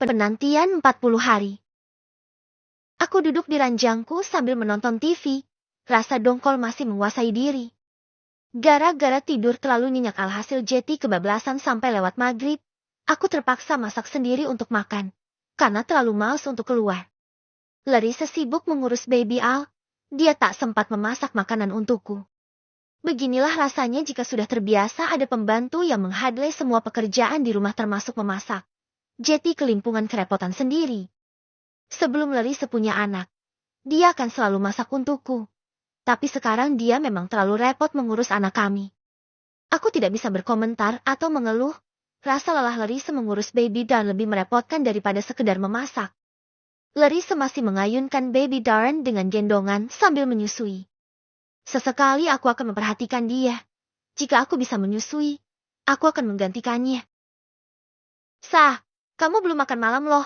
Penantian 40 hari. Aku duduk di ranjangku sambil menonton TV. Rasa dongkol masih menguasai diri. Gara-gara tidur terlalu nyenyak alhasil Jetty kebablasan sampai lewat maghrib. Aku terpaksa masak sendiri untuk makan. Karena terlalu malas untuk keluar. Larissa sibuk mengurus baby Al. Dia tak sempat memasak makanan untukku. Beginilah rasanya jika sudah terbiasa ada pembantu yang menghadle semua pekerjaan di rumah termasuk memasak. Jetty kelimpungan kerepotan sendiri. Sebelum Larissa punya anak, dia akan selalu masak untukku. Tapi sekarang dia memang terlalu repot mengurus anak kami. Aku tidak bisa berkomentar atau mengeluh. Rasa lelah Larissa mengurus baby dan lebih merepotkan daripada sekedar memasak. Larissa masih mengayunkan baby Darren dengan gendongan sambil menyusui. Sesekali aku akan memperhatikan dia. Jika aku bisa menyusui, aku akan menggantikannya. Sah. Kamu belum makan malam loh.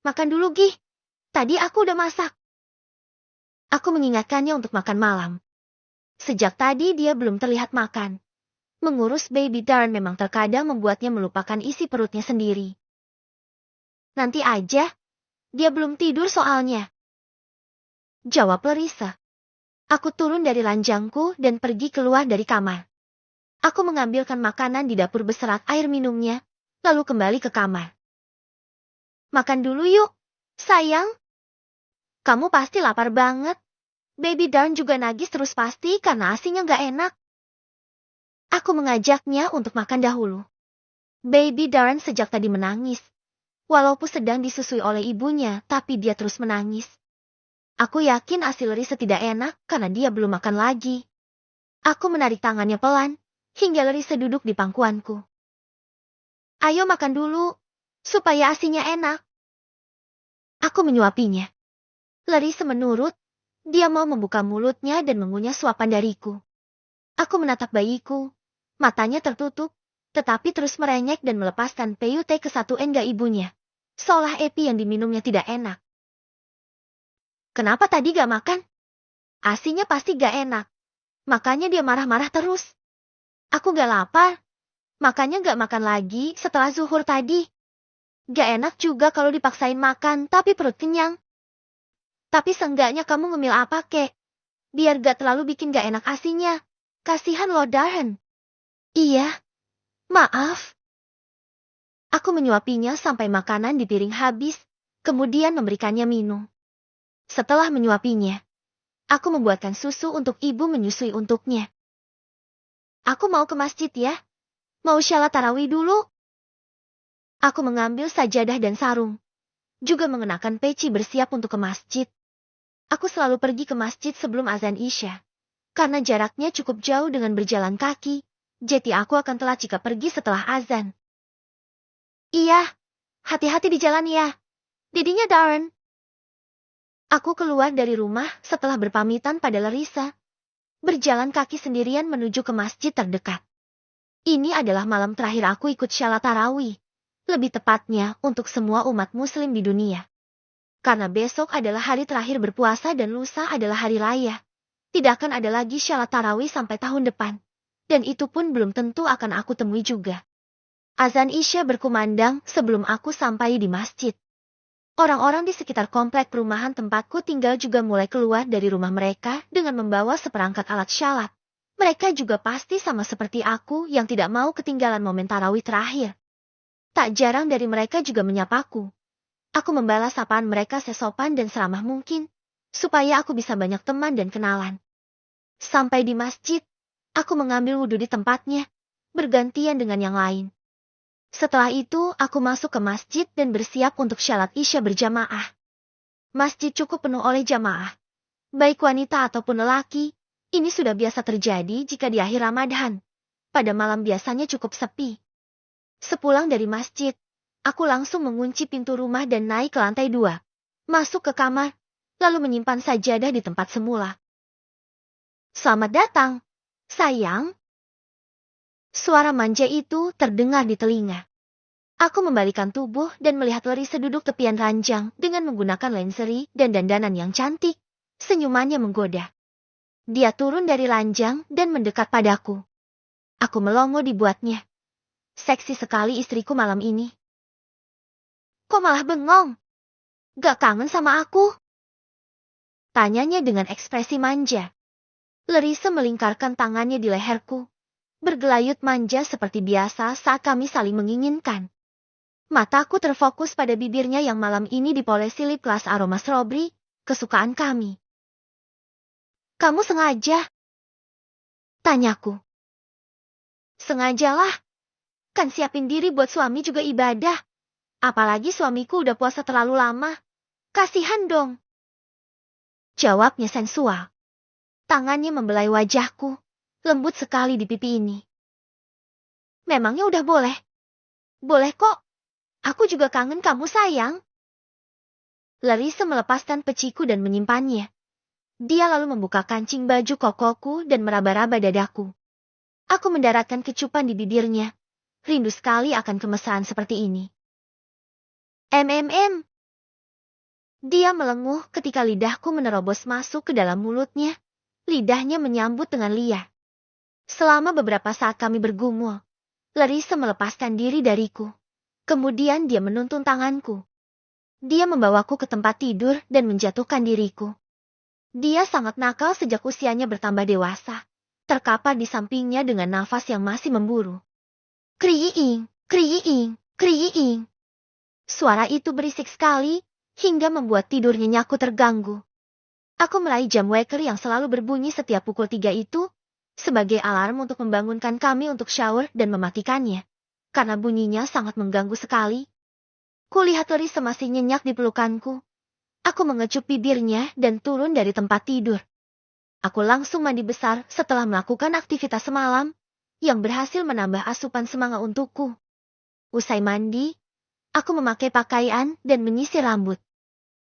Makan dulu, Gih. Tadi aku udah masak. Aku mengingatkannya untuk makan malam. Sejak tadi dia belum terlihat makan. Mengurus baby Darren memang terkadang membuatnya melupakan isi perutnya sendiri. Nanti aja. Dia belum tidur soalnya. Jawab Larissa. Aku turun dari ranjangku dan pergi keluar dari kamar. Aku mengambilkan makanan di dapur beserta air minumnya, lalu kembali ke kamar. Makan dulu yuk, sayang. Kamu pasti lapar banget. Baby Darren juga nagis terus pasti karena asinya gak enak. Aku mengajaknya untuk makan dahulu. Baby Darren sejak tadi menangis. Walaupun sedang disusui oleh ibunya, tapi dia terus menangis. Aku yakin asi Larissa tidak enak karena dia belum makan lagi. Aku menarik tangannya pelan, hingga Larissa duduk di pangkuanku. Ayo makan dulu, supaya asinya enak. Aku menyuapinya. Larissa menurut, dia mau membuka mulutnya dan mengunyah suapan dariku. Aku menatap bayiku, matanya tertutup, tetapi terus merengek dan melepaskan PUT ke satu enggak ibunya. Seolah epi yang diminumnya tidak enak. Kenapa tadi gak makan? Asinya pasti gak enak. Makanya dia marah-marah terus. Aku gak lapar. Makanya gak makan lagi setelah zuhur tadi. Gak enak juga kalau dipaksain makan tapi perut kenyang. Tapi seenggaknya kamu ngemil apa kek? Biar gak terlalu bikin gak enak asinya. Kasihan lo Darren. Iya. Maaf. Aku menyuapinya sampai makanan di piring habis, kemudian memberikannya minum. Setelah menyuapinya, aku membuatkan susu untuk ibu menyusui untuknya. Aku mau ke masjid ya. Mau shalat tarawih dulu. Aku mengambil sajadah dan sarung. Juga mengenakan peci bersiap untuk ke masjid. Aku selalu pergi ke masjid sebelum azan Isya. Karena jaraknya cukup jauh dengan berjalan kaki, jadi aku akan telat jika pergi setelah azan. Iya, hati-hati di jalan ya. Didinya Darren. Aku keluar dari rumah setelah berpamitan pada Larissa. Berjalan kaki sendirian menuju ke masjid terdekat. Ini adalah malam terakhir aku ikut shalat tarawih. Lebih tepatnya untuk semua umat muslim di dunia. Karena besok adalah hari terakhir berpuasa dan lusa adalah hari raya. Tidak akan ada lagi shalat tarawih sampai tahun depan. Dan itu pun belum tentu akan aku temui juga. Azan Isya berkumandang sebelum aku sampai di masjid. Orang-orang di sekitar komplek perumahan tempatku tinggal juga mulai keluar dari rumah mereka dengan membawa seperangkat alat syalat. Mereka juga pasti sama seperti aku yang tidak mau ketinggalan momen tarawih terakhir. Tak jarang dari mereka juga menyapaku. Aku membalas sapaan mereka sesopan dan seramah mungkin, supaya aku bisa banyak teman dan kenalan. Sampai di masjid, aku mengambil wudhu di tempatnya, bergantian dengan yang lain. Setelah itu, aku masuk ke masjid dan bersiap untuk shalat Isya berjamaah. Masjid cukup penuh oleh jamaah. Baik wanita ataupun lelaki, ini sudah biasa terjadi jika di akhir Ramadan. Pada malam biasanya cukup sepi. Sepulang dari masjid, aku langsung mengunci pintu rumah dan naik ke lantai 2. Masuk ke kamar, lalu menyimpan sajadah di tempat semula. Selamat datang, sayang. Suara manja itu terdengar di telinga. Aku membalikan tubuh dan melihat Larissa duduk tepian ranjang dengan menggunakan lenserie dan dandanan yang cantik. Senyumannya menggoda. Dia turun dari ranjang dan mendekat padaku. Aku melongo dibuatnya. Seksi sekali istriku malam ini. Kok malah bengong? Gak kangen sama aku? Tanyanya dengan ekspresi manja. Larissa melingkarkan tangannya di leherku, bergelayut manja seperti biasa saat kami saling menginginkan. Mataku terfokus pada bibirnya yang malam ini dipolesi lip gloss aroma strawberry, kesukaan kami. Kamu sengaja? Tanyaku. Sengajalah. Kan siapin diri buat suami juga ibadah. Apalagi suamiku udah puasa terlalu lama. Kasihan dong. Jawabnya sensual. Tangannya membelai wajahku, lembut sekali di pipi ini. Memangnya udah boleh? Boleh kok. Aku juga kangen kamu sayang. Larissa melepaskan peciku dan menyimpannya. Dia lalu membuka kancing baju kokoku dan meraba-raba dadaku. Aku mendaratkan kecupan di bibirnya. Rindu sekali akan kemesraan seperti ini. Dia melenguh ketika lidahku menerobos masuk ke dalam mulutnya. Lidahnya menyambut dengan liar. Selama beberapa saat kami bergumul, Larissa melepaskan diri dariku. Kemudian dia menuntun tanganku. Dia membawaku ke tempat tidur dan menjatuhkan diriku. Dia sangat nakal sejak usianya bertambah dewasa. Terkapar di sampingnya dengan nafas yang masih memburu. Kriing, kriing, kriing. Suara itu berisik sekali, hingga membuat tidur nyenyaku terganggu. Aku meraih jam waker yang selalu berbunyi setiap pukul 3 itu, sebagai alarm untuk membangunkan kami untuk shower dan mematikannya. Karena bunyinya sangat mengganggu sekali. Kulihat Larissa masih nyenyak di pelukanku. Aku mengecup bibirnya dan turun dari tempat tidur. Aku langsung mandi besar setelah melakukan aktivitas semalam, yang berhasil menambah asupan semangat untukku. Usai mandi, aku memakai pakaian dan menyisir rambut.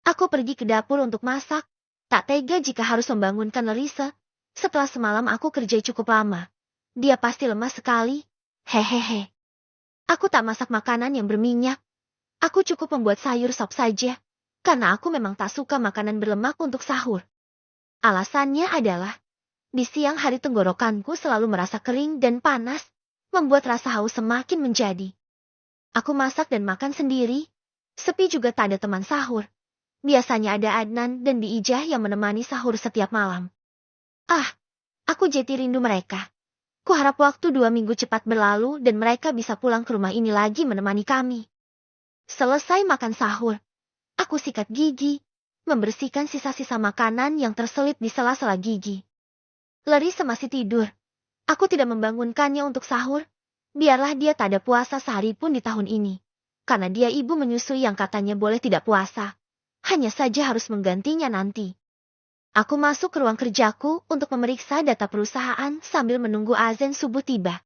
Aku pergi ke dapur untuk masak. Tak tega jika harus membangunkan Larissa. Setelah semalam aku kerja cukup lama. Dia pasti lemas sekali. Hehehe. Aku tak masak makanan yang berminyak. Aku cukup membuat sayur sop saja. Karena aku memang tak suka makanan berlemak untuk sahur. Alasannya adalah, di siang hari tenggorokanku selalu merasa kering dan panas, membuat rasa haus semakin menjadi. Aku masak dan makan sendiri. Sepi juga tak ada teman sahur. Biasanya ada Adnan dan Biijah yang menemani sahur setiap malam. Aku jadi rindu mereka. Kuharap waktu 2 minggu cepat berlalu dan mereka bisa pulang ke rumah ini lagi menemani kami. Selesai makan sahur, aku sikat gigi, membersihkan sisa-sisa makanan yang terselip di sela-sela gigi. Larissa masih tidur. Aku tidak membangunkannya untuk sahur. Biarlah dia tak ada puasa sehari pun di tahun ini. Karena dia ibu menyusui yang katanya boleh tidak puasa. Hanya saja harus menggantinya nanti. Aku masuk ke ruang kerjaku untuk memeriksa data perusahaan sambil menunggu azan subuh tiba.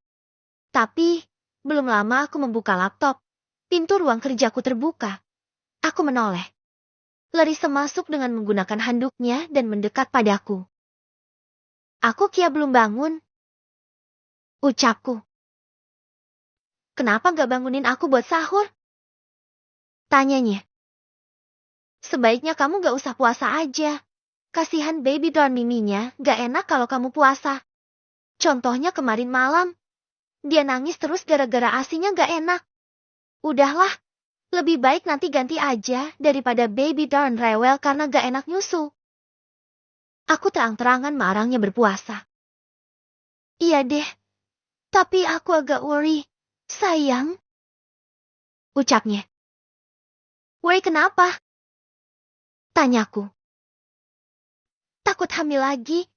Tapi, belum lama aku membuka laptop. Pintu ruang kerjaku terbuka. Aku menoleh. Larissa masuk dengan menggunakan handuknya dan mendekat padaku. Aku Kia belum bangun. Ucapku. Kenapa gak bangunin aku buat sahur? Tanyanya. Sebaiknya kamu gak usah puasa aja. Kasihan baby dawn miminya, gak enak kalau kamu puasa. Contohnya kemarin malam. Dia nangis terus gara-gara asinya gak enak. Udahlah, lebih baik nanti ganti aja daripada baby dawn rewel karena gak enak nyusu. Aku terang-terangan melarangnya berpuasa. Iya deh, tapi aku agak worry, sayang. Ucapnya. Worry kenapa? Tanyaku. Takut hamil lagi.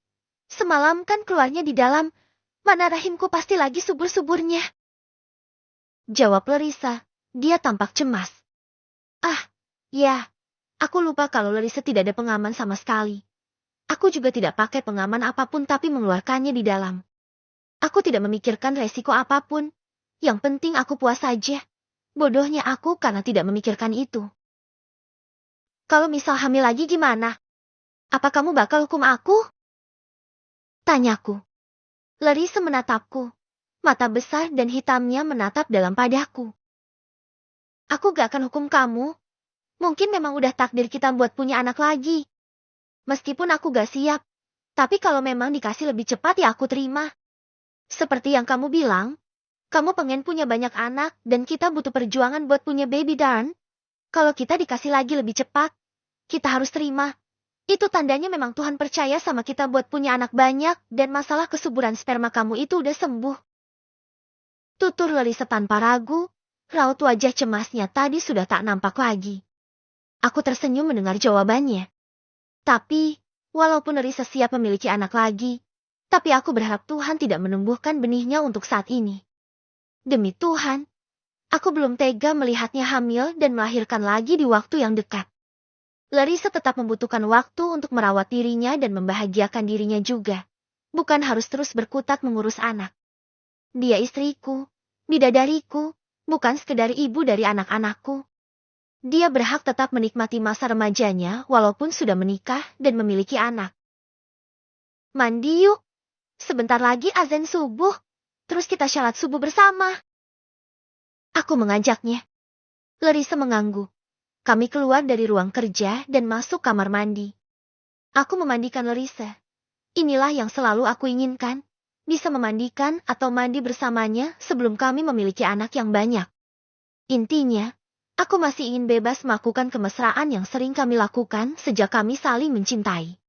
Semalam kan keluarnya di dalam. Mana rahimku pasti lagi subur-suburnya. Jawab Larissa. Dia tampak cemas. Ya. Aku lupa kalau Larissa tidak ada pengaman sama sekali. Aku juga tidak pakai pengaman apapun tapi mengeluarkannya di dalam. Aku tidak memikirkan resiko apapun. Yang penting aku puas saja. Bodohnya aku karena tidak memikirkan itu. Kalau misal hamil lagi gimana? Apa kamu bakal hukum aku? Tanyaku. Larissa menatapku. Mata besar dan hitamnya menatap dalam padaku. Aku gak akan hukum kamu. Mungkin memang udah takdir kita buat punya anak lagi. Meskipun aku gak siap. Tapi kalau memang dikasih lebih cepat ya aku terima. Seperti yang kamu bilang. Kamu pengen punya banyak anak dan kita butuh perjuangan buat punya baby darn. Kalau kita dikasih lagi lebih cepat, kita harus terima. Itu tandanya memang Tuhan percaya sama kita buat punya anak banyak dan masalah kesuburan sperma kamu itu udah sembuh. Tutur Larissa tanpa ragu, raut wajah cemasnya tadi sudah tak nampak lagi. Aku tersenyum mendengar jawabannya. Tapi, walaupun Larissa siap memiliki anak lagi, tapi aku berharap Tuhan tidak menumbuhkan benihnya untuk saat ini. Demi Tuhan, aku belum tega melihatnya hamil dan melahirkan lagi di waktu yang dekat. Larissa tetap membutuhkan waktu untuk merawat dirinya dan membahagiakan dirinya juga. Bukan harus terus berkutat mengurus anak. Dia istriku, bidadariku, bukan sekedar ibu dari anak-anakku. Dia berhak tetap menikmati masa remajanya walaupun sudah menikah dan memiliki anak. Mandi yuk. Sebentar lagi azan subuh. Terus kita syalat subuh bersama. Aku mengajaknya. Larissa mengangguk. Kami keluar dari ruang kerja dan masuk kamar mandi. Aku memandikan Larissa. Inilah yang selalu aku inginkan. Bisa memandikan atau mandi bersamanya sebelum kami memiliki anak yang banyak. Intinya, aku masih ingin bebas melakukan kemesraan yang sering kami lakukan sejak kami saling mencintai.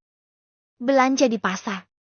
Belanja di pasar.